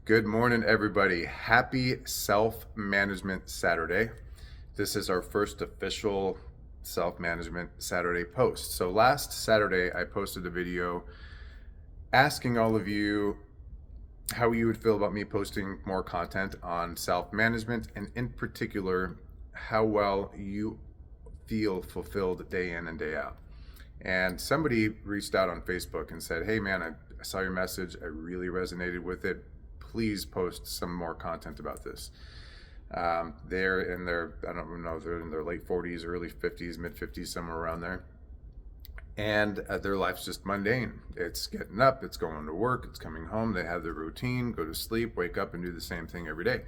Good morning, everybody. Happy Self-Management Saturday. This is our first official Self-Management Saturday post. So last Saturday, I posted a video asking all of you how you would feel about me posting more content on self-management, and in particular, how well you feel fulfilled day in and day out. And somebody reached out on Facebook and said, hey man, I saw your message. I really resonated with it. Please post some more content about this. They're in their, I don't know, they're in their late 40s, early 50s, mid 50s, somewhere around there. And their life's just mundane. It's getting up, it's going to work, it's coming home, they have their routine, go to sleep, wake up and do the same thing every day.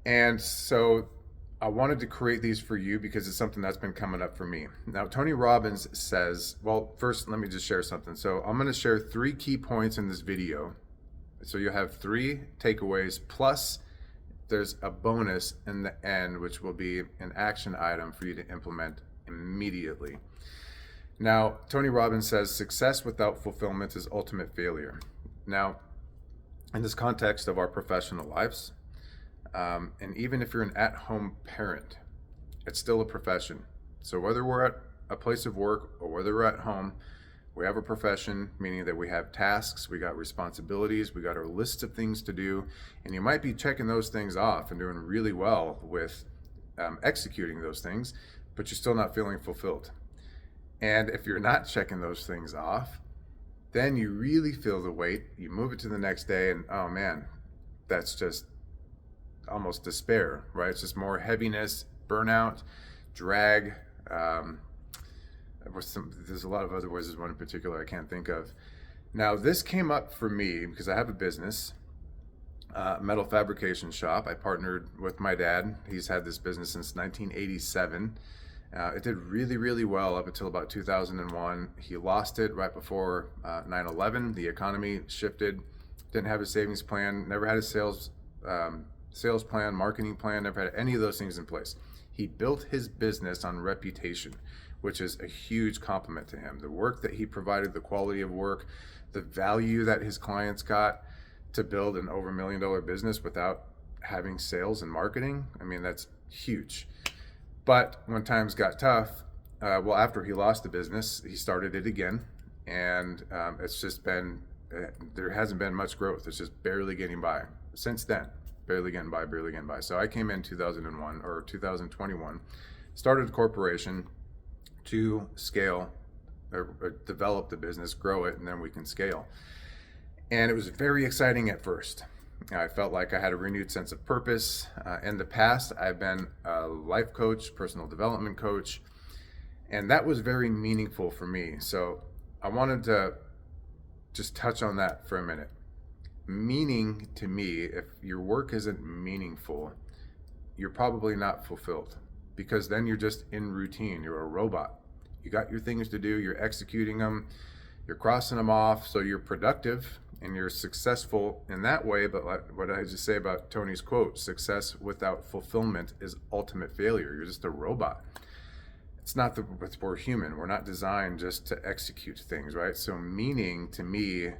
And so I wanted to create these for you because it's something that's been coming up for me. Now, Tony Robbins says, well, first, let me just share something. So I'm going to share 3 key points in this video. So you'll have 3 takeaways, plus there's a bonus in the end, which will be an action item for you to implement immediately. Now, Tony Robbins says, success without fulfillment is ultimate failure. Now, in this context of our professional lives, and even if you're an at-home parent, it's still a profession. So whether we're at a place of work or whether we're at home, we have a profession, meaning that we have tasks, we got responsibilities, we got our lists of things to do, and you might be checking those things off and doing really well with executing those things, but you're still not feeling fulfilled. And if you're not checking those things off, then you really feel the weight. You move it to the next day and, oh man, that's just almost despair, right? It's just more heaviness, burnout, drag. There's a lot of other words. There's one in particular I can't think of. Now, this came up for me because I have a business, metal fabrication shop. I partnered with my dad. He's had this business since 1987. It did really, really well up until about 2001. He lost it right before 9/11. The economy shifted. Didn't have a savings plan. Never had a sales plan, marketing plan. Never had any of those things in place. He built his business on reputation, which is a huge compliment to him. The work that he provided, the quality of work, the value that his clients got to build an over $1 million business without having sales and marketing. I mean, that's huge. But when times got tough, after he lost the business, he started it again. And it's just been, there hasn't been much growth. It's just barely getting by. Since then, barely getting by. So I came in 2001 or 2021, started a corporation to scale or develop the business, grow it, and then we can scale. And it was very exciting at first. I felt like I had a renewed sense of purpose. In the past, I've been a life coach, personal development coach, and that was very meaningful for me. So I wanted to just touch on that for a minute. Meaning to me, if your work isn't meaningful, you're probably not fulfilled, because then you're just in routine. You're a robot. You got your things to do, you're executing them, you're crossing them off, so you're productive and you're successful in that way. But what I just say about Tony's quote, success without fulfillment is ultimate failure. You're just a robot. It's not we're human. We're not designed just to execute things, right? So meaning, to me,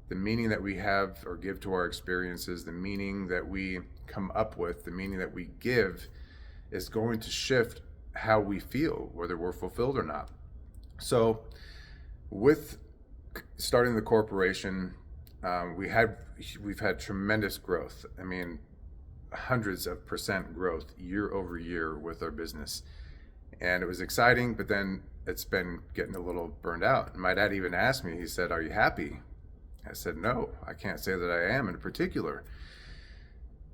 the meaning that we have or give to our experiences, the meaning that we come up with, the meaning that we give is going to shift how we feel, whether we're fulfilled or not. So with starting the corporation, we've had tremendous growth. I mean, hundreds of % growth year over year with our business. And it was exciting, but then it's been getting a little burned out. And my dad even asked me, he said, are you happy? I said, no, I can't say that I am in particular.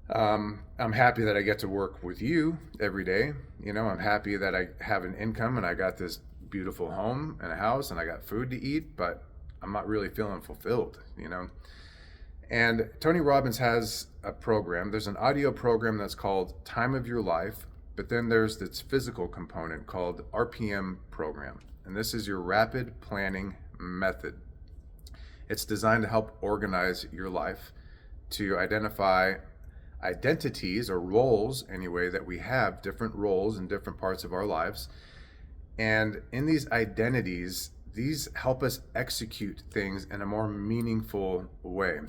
I'm happy that I get to work with you every day. You know, I'm happy that I have an income and I got this beautiful home and a house and I got food to eat, but I'm not really feeling fulfilled, you know. And Tony Robbins has a program. There's an audio program that's called Time of Your Life, but then there's this physical component called RPM program. And this is your rapid planning method. It's designed to help organize your life, to identify identities or roles anyway that we have, different roles in different parts of our lives. And in these identities, these help us execute things in a more meaningful way.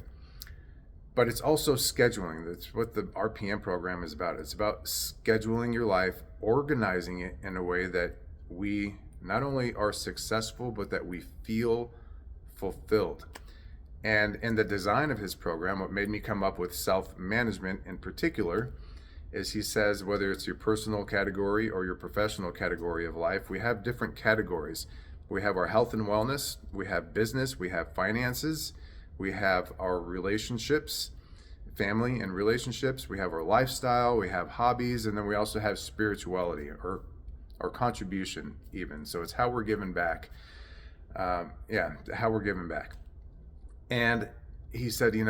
but it's also scheduling. That's what the RPM program is about. It's about scheduling your life, organizing it in a way that we not only are successful, but that we feel fulfilled. And in the design of his program, what made me come up with self-management in particular is he says, whether it's your personal category or your professional category of life, we have different categories. We have our health and wellness, we have business, we have finances, we have our relationships, family and relationships, we have our lifestyle, we have hobbies, and then we also have spirituality or contribution even. So it's how we're giving back. How we're giving back. And he said, in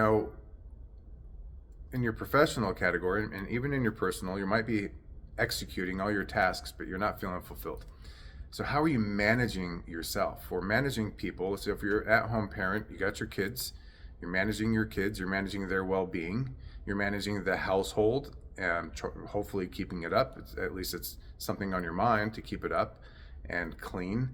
your professional category and even in your personal, you might be executing all your tasks, but you're not feeling fulfilled. So how are you managing yourself or managing people? So if you're an at-home parent, you got your kids, you're managing your kids, you're managing their well-being, you're managing the household and hopefully keeping it up. At least it's something on your mind to keep it up and clean.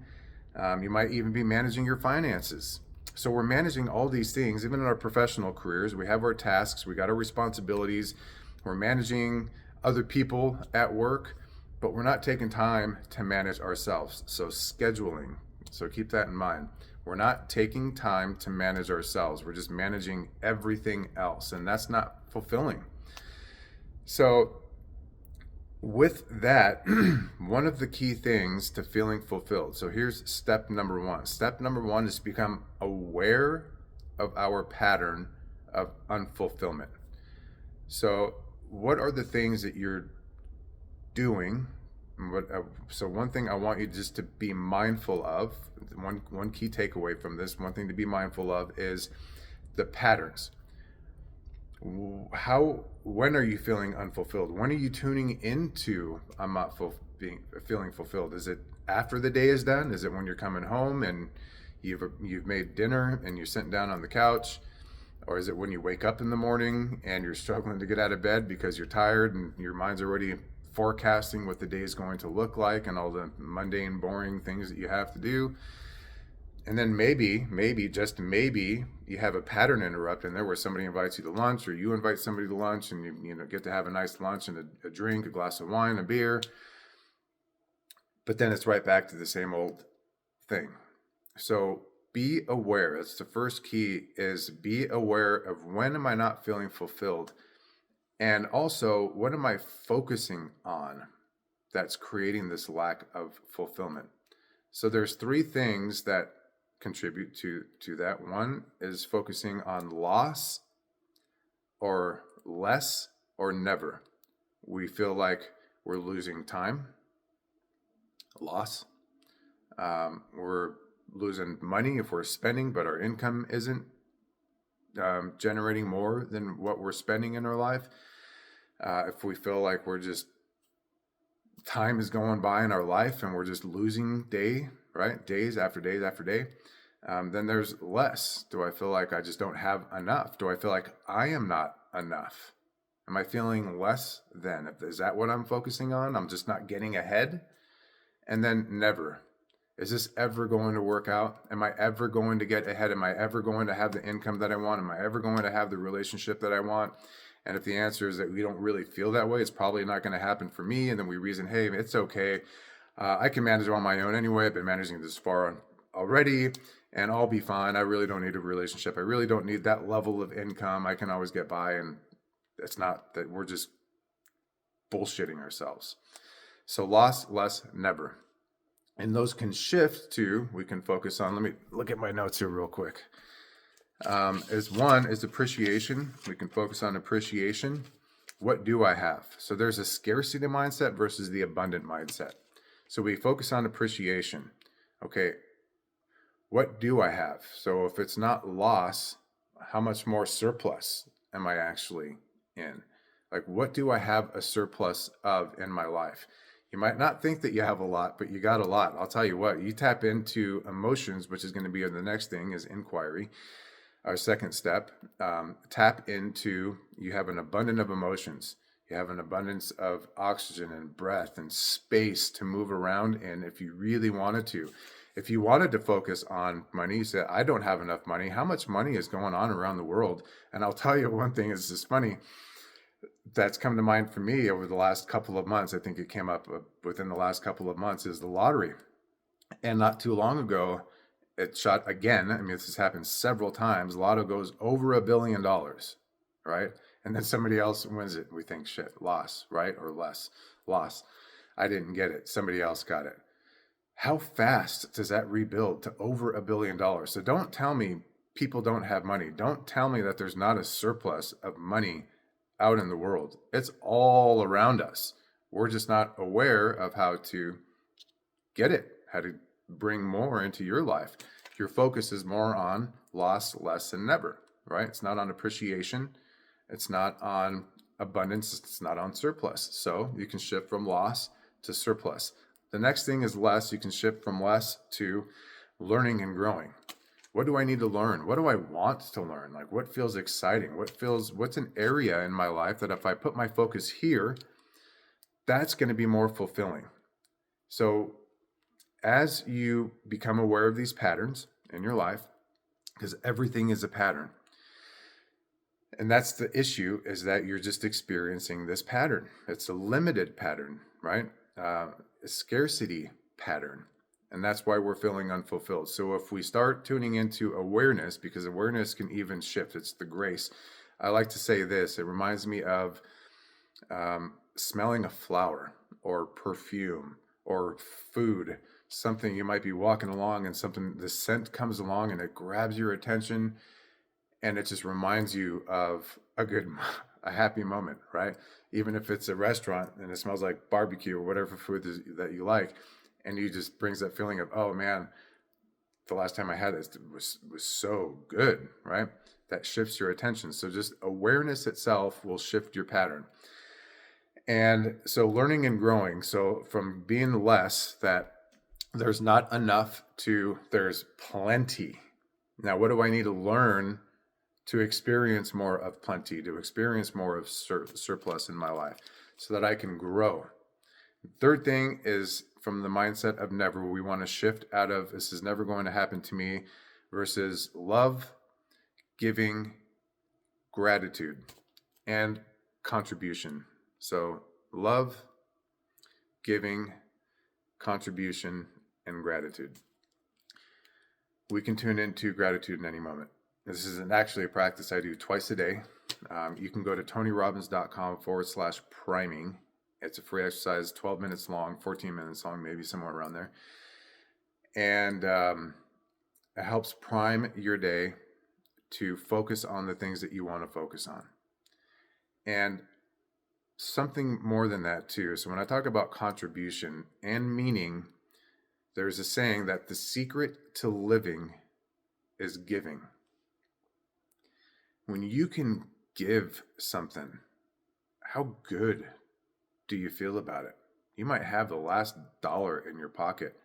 You might even be managing your finances. So we're managing all these things, even in our professional careers. We have our tasks, we got our responsibilities, we're managing other people at work, but we're not taking time to manage ourselves. So scheduling, so keep that in mind. We're not taking time to manage ourselves. We're just managing everything else, and that's not fulfilling. So with that, one of the key things to feeling fulfilled. So here's step number one. Step number one is to become aware of our pattern of unfulfillment. So what are the things that you're doing? So one thing I want you just to be mindful of, one key takeaway from this, one thing to be mindful of is the patterns. When are you feeling unfulfilled? When are you tuning into I'm not feeling fulfilled? Is it after the day is done? Is it when you're coming home and you've made dinner and you're sitting down on the couch? Or is it when you wake up in the morning and you're struggling to get out of bed because you're tired and your mind's already forecasting what the day is going to look like and all the mundane, boring things that you have to do? And then maybe, just maybe, you have a pattern interrupt in there where somebody invites you to lunch, or you invite somebody to lunch, and you get to have a nice lunch and a drink, a glass of wine, a beer. But then it's right back to the same old thing. So be aware. That's the first key, is be aware of when am I not feeling fulfilled? And also, what am I focusing on that's creating this lack of fulfillment? So there's three things that contribute to that. One is focusing on loss or less or never. We feel like we're losing time, loss. We're losing money if we're spending, but our income isn't generating more than what we're spending in our life. If we feel like we're just, time is going by in our life and we're just losing days after days after day, then there's less. Do I feel like I just don't have enough? Do I feel like I am not enough? Am I feeling less than? Is that what I'm focusing on? I'm just not getting ahead? And then never. Is this ever going to work out? Am I ever going to get ahead? Am I ever going to have the income that I want? Am I ever going to have the relationship that I want? And if the answer is that we don't really feel that way, it's probably not going to happen for me. And then we reason, hey, it's okay. I can manage it on my own anyway. I've been managing this far already, and I'll be fine. I really don't need a relationship. I really don't need that level of income. I can always get by. And it's not that, we're just bullshitting ourselves. So loss, less, never. And those can shift to, we can focus on, let me look at my notes here real quick. One is appreciation. We can focus on appreciation. What do I have? So there's a scarcity mindset versus the abundant mindset. So we focus on appreciation. Okay, what do I have? So if it's not loss, how much more surplus am I actually in? Like, what do I have a surplus of in my life? You might not think that you have a lot, but you got a lot. I'll tell you what, you tap into emotions, which is going to be the next thing, is inquiry. Our second step, tap into, you have an abundance of emotions. You have an abundance of oxygen and breath and space to move around in if you really wanted to. If you wanted to focus on money, you say, I don't have enough money. How much money is going on around the world? And I'll tell you one thing is just funny that's come to mind for me over the last couple of months. I think it came up within the last couple of months is the lottery. And not too long ago, it shot again. I mean, this has happened several times. Lotto goes over $1 billion, right? And then somebody else wins it. We think, shit, loss, right? Or less, loss. I didn't get it. Somebody else got it. How fast does that rebuild to over $1 billion? So don't tell me people don't have money. Don't tell me that there's not a surplus of money out in the world. It's all around us. We're just not aware of how to get it, how to bring more into your life. Your focus is more on loss, less, and never, right? It's not on appreciation. It's not on abundance. It's not on surplus. So you can shift from loss to surplus. The next thing is less. You can shift from less to learning and growing. What do I need to learn? What do I want to learn? Like, what feels exciting? What's an area in my life that if I put my focus here, that's going to be more fulfilling. So as you become aware of these patterns in your life, because everything is a pattern, and that's the issue, is that you're just experiencing this pattern. It's a limited pattern, right? A scarcity pattern. And that's why we're feeling unfulfilled. So if we start tuning into awareness, because awareness can even shift, it's the grace. I like to say this, it reminds me of smelling a flower or perfume or food, something you might be walking along and the scent comes along and it grabs your attention and it just reminds you of a happy moment, right? Even if it's a restaurant and it smells like barbecue or whatever food that you like, and you just brings that feeling of, oh man, the last time I had this was so good, right? That shifts your attention. So just awareness itself will shift your pattern. And so learning and growing. So from being less, that there's not enough, to there's plenty. Now, what do I need to learn to experience more of plenty, to experience more of surplus in my life so that I can grow? Third thing is from the mindset of never. We want to shift out of this is never going to happen to me versus love, giving, gratitude, and contribution. So love, giving, contribution, and gratitude. We can tune into gratitude in any moment. This is actually a practice I do twice a day. You can go to tonyrobbins.com/priming. It's a free exercise, 12 minutes long, 14 minutes long, maybe somewhere around there. And it helps prime your day to focus on the things that you want to focus on. And something more than that too. So when I talk about contribution and meaning, there's a saying that the secret to living is giving. When you can give something, how good do you feel about it? You might have the last dollar in your pocket,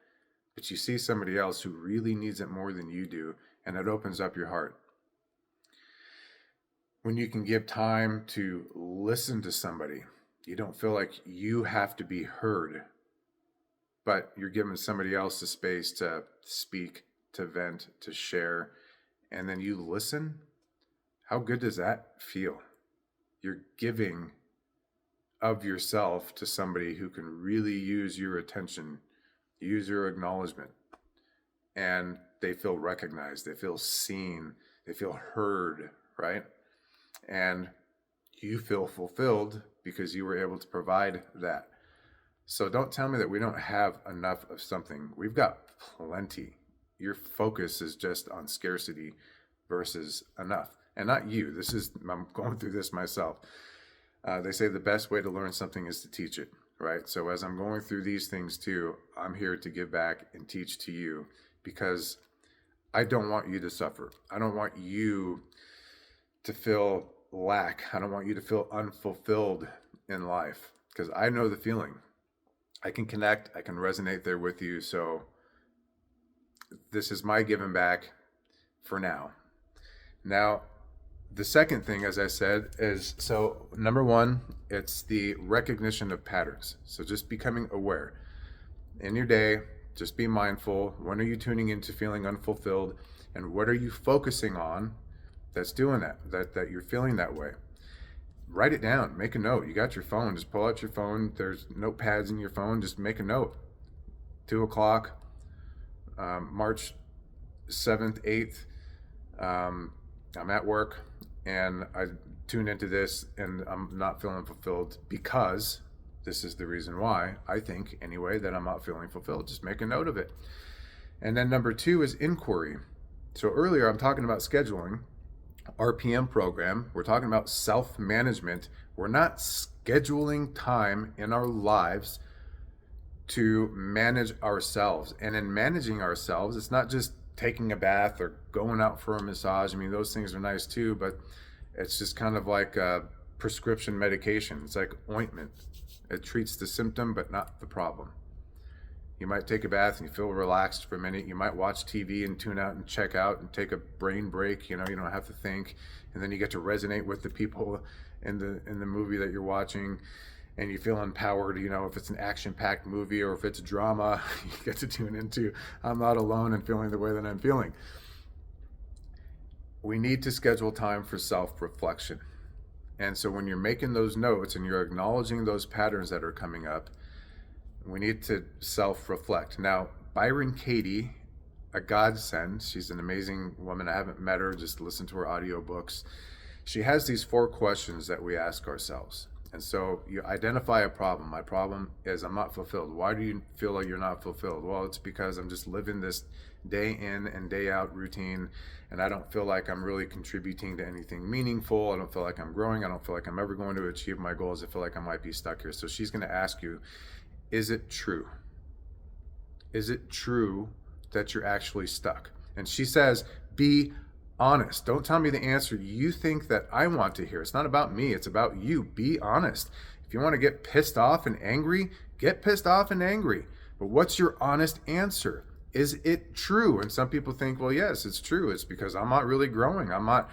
but you see somebody else who really needs it more than you do, and it opens up your heart. When you can give time to listen to somebody, you don't feel like you have to be heard, but you're giving somebody else the space to speak, to vent, to share, and then you listen. How good does that feel? You're giving of yourself to somebody who can really use your attention, use your acknowledgement, and they feel recognized, they feel seen, they feel heard, right? And you feel fulfilled because you were able to provide that. So don't tell me that we don't have enough of something. We've got plenty. Your focus is just on scarcity versus enough. And not you. I'm going through this myself. They say the best way to learn something is to teach it, right? So as I'm going through these things too, I'm here to give back and teach to you because I don't want you to suffer. I don't want you to feel lack. I don't want you to feel unfulfilled in life because I know the feeling. I can connect. I can resonate there with you. So this is my giving back for now. Now, the second thing, as I said, is so number one, it's the recognition of patterns. So just becoming aware in your day, Just be mindful. When are you tuning into feeling unfulfilled? And what are you focusing on that's doing that you're feeling that way? Write it down. Make a note. You got your phone. Just pull out your phone. There's notepads in your phone. Just make a note. 2 o'clock, March 7th, 8th. I'm at work and I tune into this and I'm not feeling fulfilled because this is the reason why, I think anyway, that I'm not feeling fulfilled. Just make a note of it. And then number 2 is inquiry. So earlier I'm talking about scheduling, RPM program. We're talking about self-management. We're not scheduling time in our lives to manage ourselves. And in managing ourselves, it's not just taking a bath or going out for a massage. I mean, those things are nice too, but it's just kind of like a prescription medication. It's like ointment. It treats the symptom, but not the problem. You might take a bath and you feel relaxed for a minute. You might watch TV and tune out and check out and take a brain break. You know, you don't have to think. And then you get to resonate with the people in the movie that you're watching. And you feel empowered, you know, if it's an action-packed movie or if it's drama, you get to tune into, I'm not alone in feeling the way that I'm feeling. We need to schedule time for self-reflection. And so when you're making those notes and you're acknowledging those patterns that are coming up, we need to self-reflect. Now, Byron Katie, a godsend, she's an amazing woman. I haven't met her, just listened to her audiobooks. She has these 4 questions that we ask ourselves. And so you identify a problem. My problem is I'm not fulfilled. Why do you feel like you're not fulfilled? Well, it's because I'm just living this day in and day out routine, and I don't feel like I'm really contributing to anything meaningful. I don't feel like I'm growing. I don't feel like I'm ever going to achieve my goals. I feel like I might be stuck here. So she's going to ask you, is it true? Is it true that you're actually stuck? And she says, be honest. Don't tell me the answer you think that I want to hear. It's not about me. It's about you. Be honest. If you want to get pissed off and angry, get pissed off and angry. But what's your honest answer? Is it true? And some people think, well, yes, it's true. It's because I'm not really growing. I'm not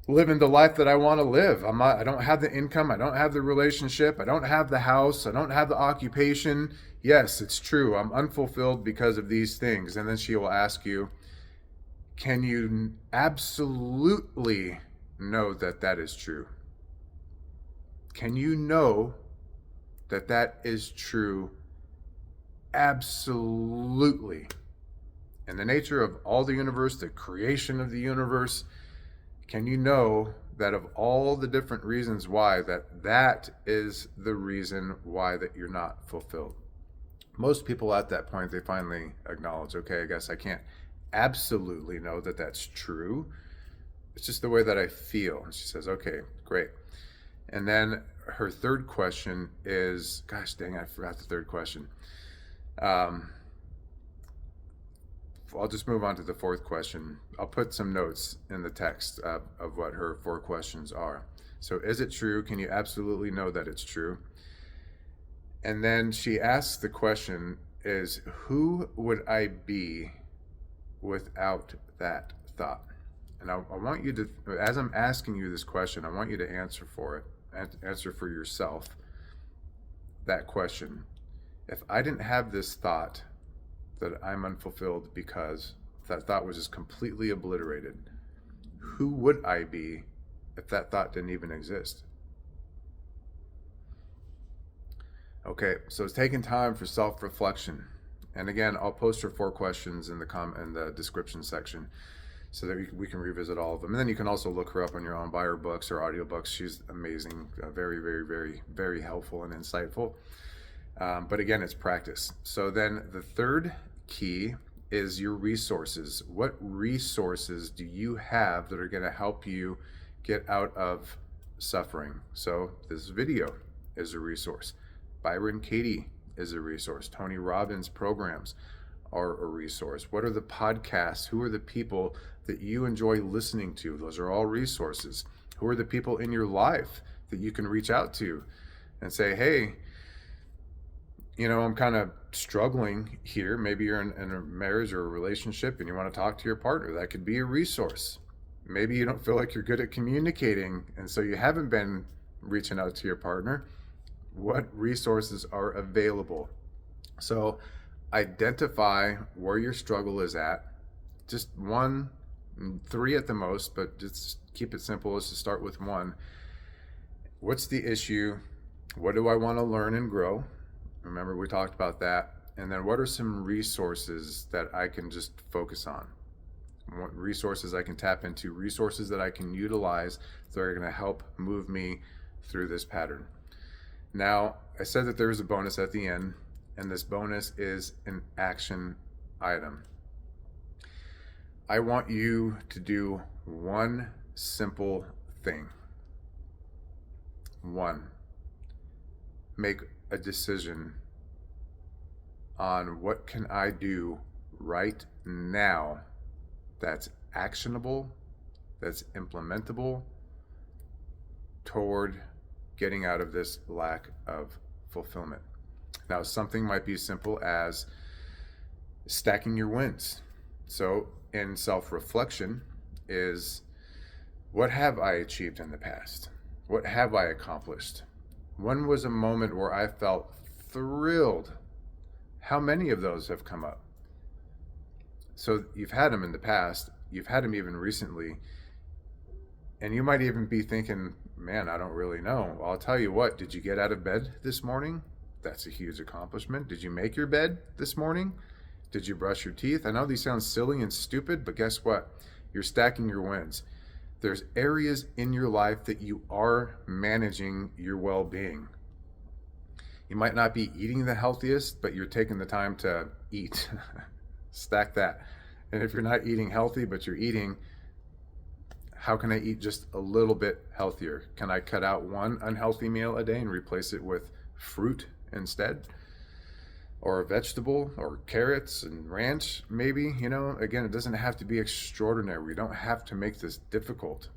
living the life that I want to live. I don't have the income. I don't have the relationship. I don't have the house. I don't have the occupation. Yes, it's true. I'm unfulfilled because of these things. And then she will ask you, can you absolutely know that that is true? Can you know that that is true? Absolutely. In the nature of all the universe, the creation of the universe, can you know that of all the different reasons why, that is the reason why that you're not fulfilled? Most people at that point, they finally acknowledge, okay, I guess I can't absolutely know that that's true. It's just the way that I feel. And she says, okay, great. And then her third question is, gosh dang, I forgot the third question. I'll just move on to the 4th question. I'll put some notes in the text of what her 4 questions are. So is it true? Can you absolutely know that it's true? And then she asks the question is, who would I be without that thought? And I want you to, as I'm asking you this question, I want you to answer for it, answer for yourself that question. If I didn't have this thought that I'm unfulfilled because that thought was just completely obliterated, who would I be if that thought didn't even exist? Okay, so it's taking time for self-reflection. And again, I'll post her 4 questions in the description section so that we can revisit all of them. And then you can also look her up on your own, buy her books or audiobooks. She's amazing, very, very, very, very helpful and insightful. But again, it's practice. So then the 3rd key is your resources. What resources do you have that are going to help you get out of suffering? So this video is a resource. Byron Katie is a resource. Tony Robbins programs are a resource. What are the podcasts? Who are the people that you enjoy listening to? Those are all resources. Who are the people in your life that you can reach out to and say, hey, you know, I'm kind of struggling here. Maybe you're in a marriage or a relationship and you want to talk to your partner. That could be a resource. Maybe you don't feel like you're good at communicating, and so you haven't been reaching out to your partner. What resources are available? So identify where your struggle is at. Just one, three at the most, but just keep it simple. Let's just start with one. What's the issue? What do I want to learn and grow? Remember, we talked about that. And then what are some resources that I can just focus on? What resources I can tap into, resources that I can utilize that are going to help move me through this pattern. Now, I said that there is a bonus at the end, and this bonus is an action item. I want you to do one simple thing. One, make a decision on what can I do right now that's actionable, that's implementable toward getting out of this lack of fulfillment. Now, something might be simple as stacking your wins. So in self-reflection is, what have I achieved in the past? What have I accomplished? When was a moment where I felt thrilled? How many of those have come up? So you've had them in the past, you've had them even recently, and you might even be thinking, man, I don't really know. Well, I'll tell you what, did you get out of bed this morning? That's a huge accomplishment. Did you make your bed this morning? Did you brush your teeth? I know these sound silly and stupid, but guess what? You're stacking your wins. There's areas in your life that you are managing your well-being. You might not be eating the healthiest, but you're taking the time to eat. Stack that. And if you're not eating healthy, but you're eating, how can I eat just a little bit healthier? Can I cut out one unhealthy meal a day and replace it with fruit instead? Or a vegetable, or carrots and ranch, maybe? You know, again, it doesn't have to be extraordinary. We don't have to make this difficult.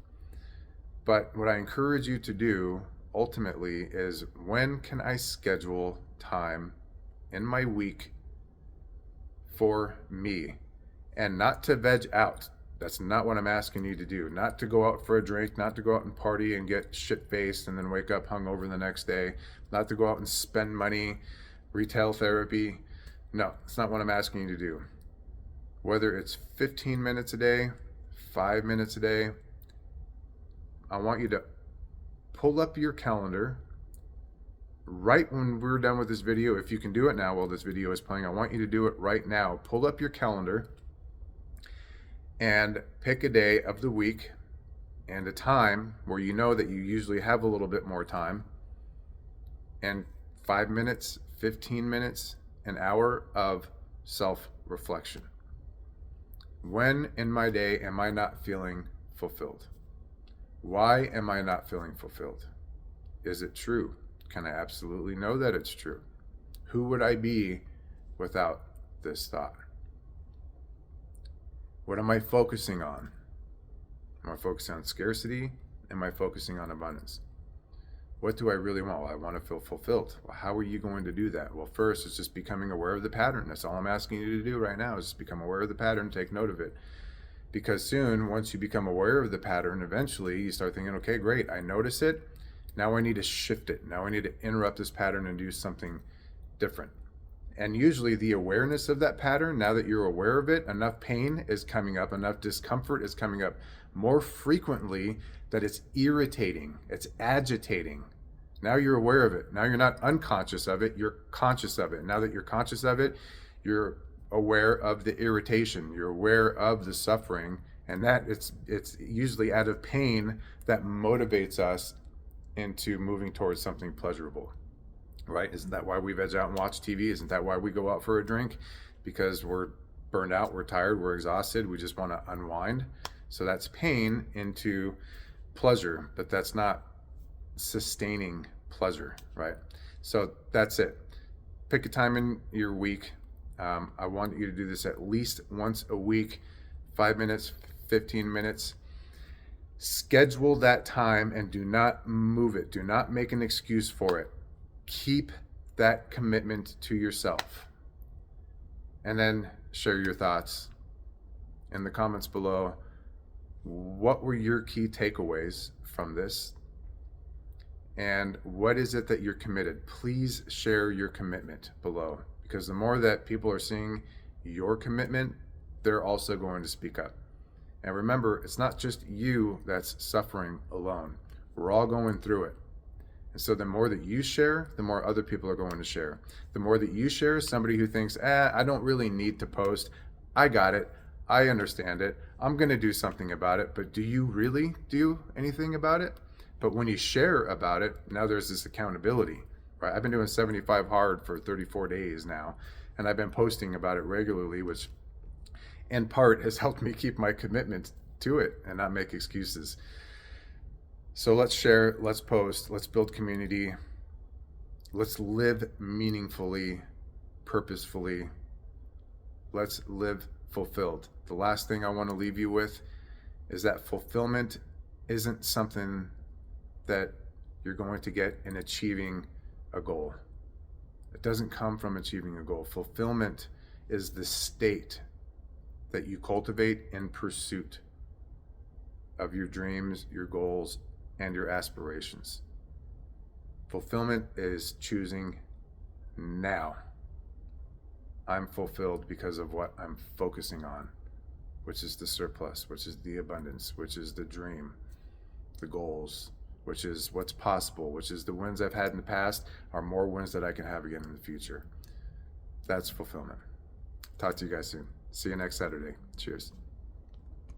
But what I encourage you to do ultimately is, when can I schedule time in my week for me? And not to veg out. That's not what I'm asking you to do. Not to go out for a drink, not to go out and party and get shit-faced and then wake up hungover the next day. Not to go out and spend money, retail therapy. No, it's not what I'm asking you to do. Whether it's 15 minutes a day, 5 minutes a day, I want you to pull up your calendar right when we're done with this video. If you can do it now while this video is playing, I want you to do it right now. Pull up your calendar and pick a day of the week and a time where you know that you usually have a little bit more time, and 5 minutes, 15 minutes, an hour of self-reflection. When in my day am I not feeling fulfilled? Why am I not feeling fulfilled? Is it true? Can I absolutely know that it's true? Who would I be without this thought? What am I focusing on? Am I focusing on scarcity? Am I focusing on abundance? What do I really want? Well, I want to feel fulfilled. Well, how are you going to do that? Well, first, it's just becoming aware of the pattern. That's all I'm asking you to do right now, is just become aware of the pattern, take note of it. Because soon, once you become aware of the pattern, eventually you start thinking, okay, great, I notice it. Now I need to shift it. Now I need to interrupt this pattern and do something different. And usually the awareness of that pattern, now that you're aware of it, enough pain is coming up, enough discomfort is coming up more frequently that it's irritating, it's agitating. Now you're aware of it. Now you're not unconscious of it, you're conscious of it. Now that you're conscious of it, you're aware of the irritation, you're aware of the suffering, and that it's usually out of pain that motivates us into moving towards something pleasurable. Right? Isn't that why we veg out and watch TV? Isn't that why we go out for a drink? Because we're burned out, we're tired, we're exhausted, we just want to unwind. So that's pain into pleasure, but that's not sustaining pleasure, right? So that's it. Pick a time in your week. I want you to do this at least once a week, 5 minutes, 15 minutes. Schedule that time and do not move it. Do not make an excuse for it. Keep that commitment to yourself. And then share your thoughts in the comments below. What were your key takeaways from this? And what is it that you're committed? Please share your commitment below, because the more that people are seeing your commitment, they're also going to speak up. And remember, it's not just you that's suffering alone. We're all going through it. And so the more that you share, the more other people are going to share. The more that you share, somebody who thinks, I don't really need to post. I got it. I understand it. I'm going to do something about it. But do you really do anything about it? But when you share about it, now there's this accountability, right? I've been doing 75 hard for 34 days now, and I've been posting about it regularly, which in part has helped me keep my commitment to it and not make excuses. So let's share, let's post, let's build community, let's live meaningfully, purposefully, let's live fulfilled. The last thing I want to leave you with is that fulfillment isn't something that you're going to get in achieving a goal. It doesn't come from achieving a goal. Fulfillment is the state that you cultivate in pursuit of your dreams, your goals, and your aspirations. Fulfillment is choosing now. I'm fulfilled because of what I'm focusing on, which is the surplus, which is the abundance, which is the dream, the goals, which is what's possible, which is the wins I've had in the past are more wins that I can have again in the future. That's fulfillment. Talk to you guys soon. See you next Saturday. Cheers.